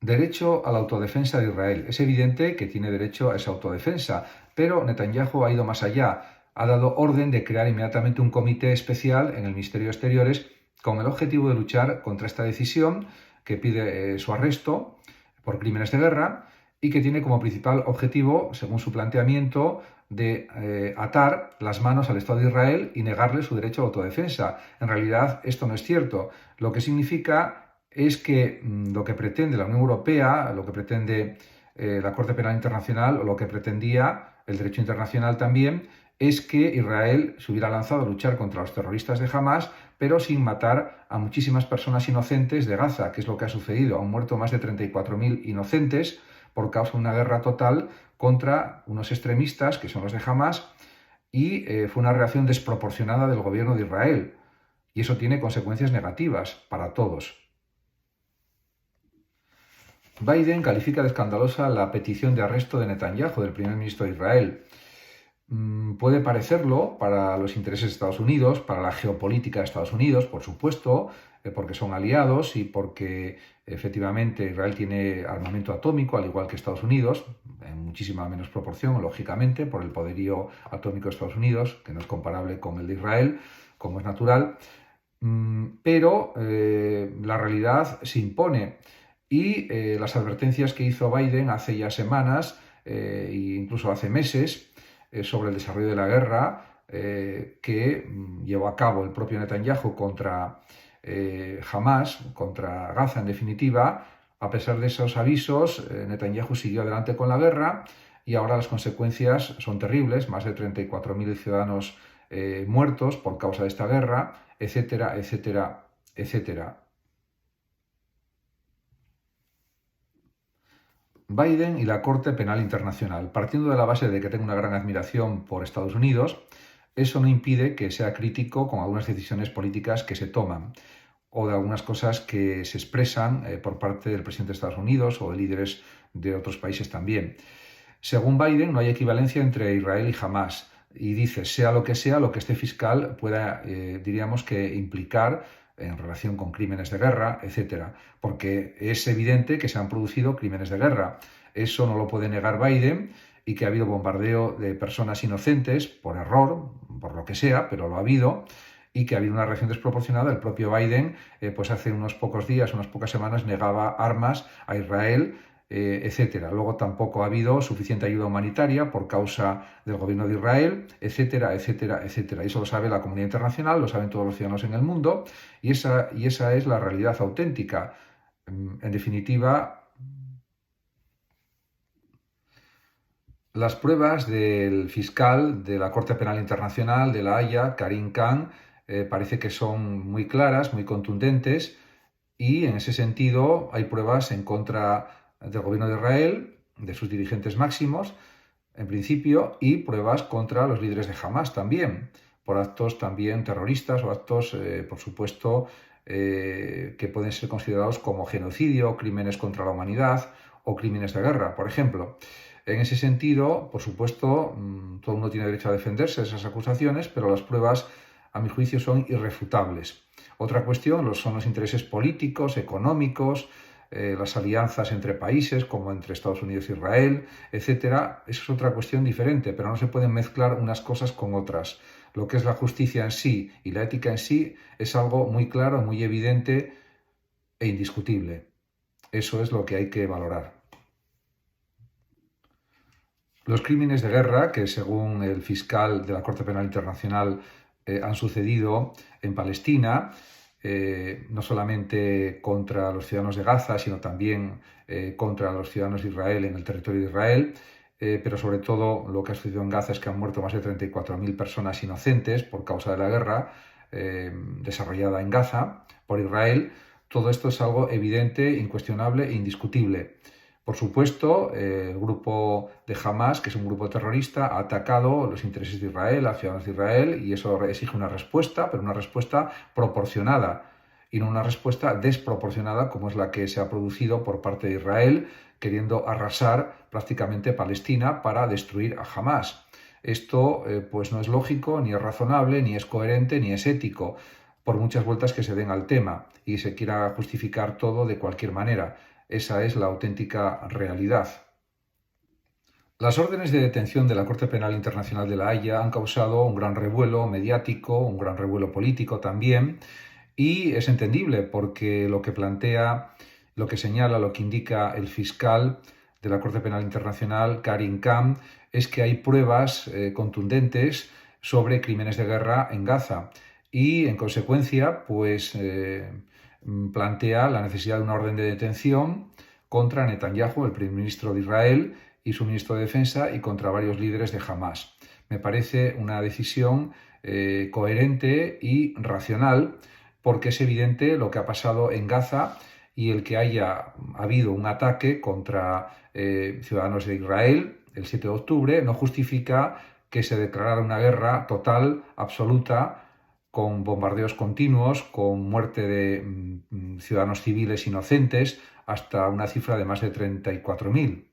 Derecho a la autodefensa de Israel. Es evidente que tiene derecho a esa autodefensa, pero Netanyahu ha ido más allá. Ha dado orden de crear inmediatamente un comité especial en el Ministerio de Exteriores con el objetivo de luchar contra esta decisión que pide su arresto por crímenes de guerra y que tiene como principal objetivo, según su planteamiento, de atar las manos al Estado de Israel y negarle su derecho a la autodefensa. En realidad esto no es cierto. Lo que significa es que lo que pretende la Unión Europea, lo que pretende la Corte Penal Internacional o lo que pretendía el derecho internacional también, es que Israel se hubiera lanzado a luchar contra los terroristas de Hamas, pero sin matar a muchísimas personas inocentes de Gaza, que es lo que ha sucedido. Han muerto más de 34.000 inocentes por causa de una guerra total contra unos extremistas, que son los de Hamas, y fue una reacción desproporcionada del gobierno de Israel. Y eso tiene consecuencias negativas para todos. Biden califica de escandalosa la petición de arresto de Netanyahu, del primer ministro de Israel. Puede parecerlo para los intereses de Estados Unidos, para la geopolítica de Estados Unidos, por supuesto, porque son aliados y porque efectivamente Israel tiene armamento atómico, al igual que Estados Unidos, en muchísima menos proporción, lógicamente, por el poderío atómico de Estados Unidos, que no es comparable con el de Israel, como es natural. Pero la realidad se impone. Y las advertencias que hizo Biden hace ya semanas e incluso hace meses sobre el desarrollo de la guerra que llevó a cabo el propio Netanyahu contra Hamas, contra Gaza en definitiva. A pesar de esos avisos, Netanyahu siguió adelante con la guerra y ahora las consecuencias son terribles, más de 34.000 ciudadanos muertos por causa de esta guerra, etcétera, etcétera, etcétera. Biden y la Corte Penal Internacional. Partiendo de la base de que tengo una gran admiración por Estados Unidos, eso no impide que sea crítico con algunas decisiones políticas que se toman o de algunas cosas que se expresan por parte del presidente de Estados Unidos o de líderes de otros países también. Según Biden, no hay equivalencia entre Israel y Hamas. Y dice, sea lo que este fiscal pueda, diríamos que implicar en relación con crímenes de guerra, etcétera, porque es evidente que se han producido crímenes de guerra. Eso no lo puede negar Biden y que ha habido bombardeo de personas inocentes por error, por lo que sea, pero lo ha habido y que ha habido una reacción desproporcionada. El propio Biden, pues hace unos pocos días, unas pocas semanas, negaba armas a Israel, etcétera. Luego tampoco ha habido suficiente ayuda humanitaria por causa del gobierno de Israel, etcétera, etcétera, etcétera. Y eso lo sabe la comunidad internacional, lo saben todos los ciudadanos en el mundo, y esa es la realidad auténtica. En definitiva, las pruebas del fiscal de la Corte Penal Internacional de La Haya, Karim Khan, parece que son muy claras, muy contundentes, y en ese sentido hay pruebas en contra del gobierno de Israel, de sus dirigentes máximos, en principio, y pruebas contra los líderes de Hamas también, por actos también terroristas o actos, por supuesto, que pueden ser considerados como genocidio, crímenes contra la humanidad o crímenes de guerra, por ejemplo. En ese sentido, por supuesto, todo el mundo tiene derecho a defenderse de esas acusaciones, pero las pruebas, a mi juicio, son irrefutables. Otra cuestión son los intereses políticos, económicos, las alianzas entre países, como entre Estados Unidos e Israel, etcétera. Eso es otra cuestión diferente, pero no se pueden mezclar unas cosas con otras. Lo que es la justicia en sí y la ética en sí es algo muy claro, muy evidente e indiscutible. Eso es lo que hay que valorar. Los crímenes de guerra, que según el fiscal de la Corte Penal Internacional han sucedido en Palestina, no solamente contra los ciudadanos de Gaza, sino también contra los ciudadanos de Israel en el territorio de Israel, pero sobre todo lo que ha sucedido en Gaza es que han muerto más de 34.000 personas inocentes por causa de la guerra desarrollada en Gaza por Israel. Todo esto es algo evidente, incuestionable e indiscutible. Por supuesto, el grupo de Hamas, que es un grupo terrorista, ha atacado los intereses de Israel, a los ciudadanos de Israel, y eso exige una respuesta, pero una respuesta proporcionada y no una respuesta desproporcionada como es la que se ha producido por parte de Israel, queriendo arrasar prácticamente Palestina para destruir a Hamas. Esto pues no es lógico, ni es razonable, ni es coherente, ni es ético. por muchas vueltas que se den al tema y se quiera justificar todo de cualquier manera. Esa es la auténtica realidad. Las órdenes de detención de la Corte Penal Internacional de La Haya han causado un gran revuelo mediático, un gran revuelo político también, y es entendible porque lo que plantea, lo que señala, lo que indica el fiscal de la Corte Penal Internacional, Karim Khan, es que hay pruebas contundentes sobre crímenes de guerra en Gaza y, en consecuencia, pues plantea la necesidad de una orden de detención contra Netanyahu, el primer ministro de Israel, y su ministro de Defensa, y contra varios líderes de Hamás. Me parece una decisión coherente y racional, porque es evidente lo que ha pasado en Gaza, y el que haya habido un ataque contra ciudadanos de Israel el 7 de octubre no justifica que se declarara una guerra total, absoluta, con bombardeos continuos, con muerte de ciudadanos civiles inocentes, hasta una cifra de más de 34.000.